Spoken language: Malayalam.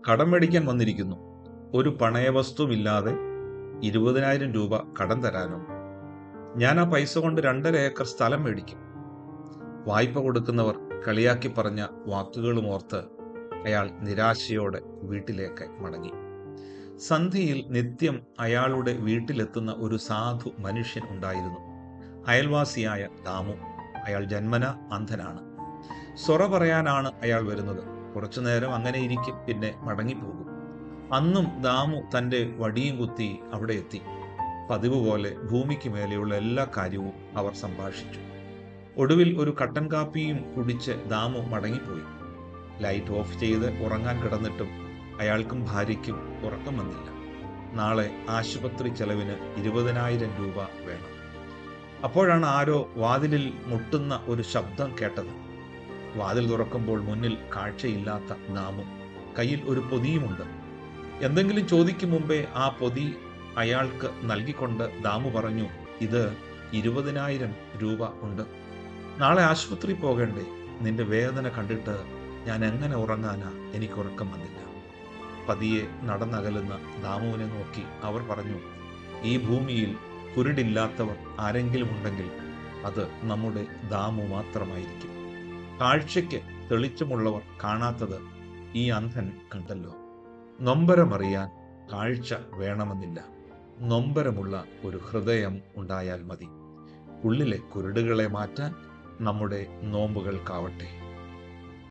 കടം മേടിക്കാൻ വന്നിരിക്കുന്നു. ഒരു പണയവസ്തുവില്ലാതെ 20,000 രൂപ കടം തരാനോ? ഞാൻ ആ പൈസ കൊണ്ട് 2.5 ഏക്കർ സ്ഥലം മേടിക്കും. വായ്പ കൊടുക്കുന്നവർ കളിയാക്കി പറഞ്ഞ വാക്കുകളും ഓർത്ത് അയാൾ നിരാശയോടെ വീട്ടിലേക്ക് മടങ്ങി. സന്ധ്യയിൽ നിത്യം അയാളുടെ വീട്ടിലെത്തുന്ന ഒരു സാധു മനുഷ്യൻ ഉണ്ടായിരുന്നു. അയൽവാസിയായ ദാമു. അയാൾ ജന്മന അന്ധനാണ്. സൊറ പറയാനാണ് അയാൾ വരുന്നത്. കുറച്ചുനേരം അങ്ങനെ ഇരിക്കും, പിന്നെ മടങ്ങിപ്പോകും. അന്നും ദാമു തൻ്റെ വടിയും കുത്തി അവിടെ എത്തി. പതിവ് പോലെ ഭൂമിക്ക് മേലെയുള്ള എല്ലാ കാര്യവും അവർ സംഭാഷിച്ചു. ഒടുവിൽ ഒരു കട്ടൻ കാപ്പിയും കുടിച്ച് ദാമു മടങ്ങിപ്പോയി. ലൈറ്റ് ഓഫ് ചെയ്ത് ഉറങ്ങാൻ കിടന്നിട്ടും അയാൾക്കും ഭാര്യയ്ക്കും ഉറക്കം വന്നില്ല. നാളെ ആശുപത്രി ചെലവിന് 20,000 രൂപ വേണം. അപ്പോഴാണ് ആരോ വാതിലിൽ മുട്ടുന്ന ഒരു ശബ്ദം കേട്ടത്. വാതിൽ തുറക്കുമ്പോൾ മുന്നിൽ കാഴ്ചയില്ലാത്ത ദാമു. കയ്യിൽ ഒരു പൊതിയുമുണ്ട്. എന്തെങ്കിലും ചോദിക്കും മുമ്പേ ആ പൊതി അയാൾക്ക് നൽകിക്കൊണ്ട് ദാമു പറഞ്ഞു, ഇത് 20,000 രൂപ ഉണ്ട്. നാളെ ആശുപത്രി പോകണ്ടേ? നിന്റെ വേദന കണ്ടിട്ട് ഞാൻ എങ്ങനെ ഉറങ്ങാനാ? എനിക്ക് ഉറക്കം വന്നില്ല. പതിയെ നടന്നകലുന്ന ദാമുവിനെ നോക്കി അവർ പറഞ്ഞു, ഈ ഭൂമിയിൽ കുരുടില്ലാത്തവർ ആരെങ്കിലും ഉണ്ടെങ്കിൽ അത് നമ്മുടെ ദാമു മാത്രമായിരിക്കും. കാഴ്ചയ്ക്ക് തെളിച്ചമുള്ളവർ കാണാത്തത് ഈ അന്ധൻ കണ്ടല്ലോ. നൊമ്പരമറിയാൻ കാഴ്ച വേണമെന്നില്ല. നൊമ്പരമുള്ള ഒരു ഹൃദയം ഉണ്ടായാൽ മതി. ഉള്ളിലെ കുരുടുകളെ മാറ്റാൻ നമ്മുടെ നോമ്പുകൾക്കാവട്ടെ.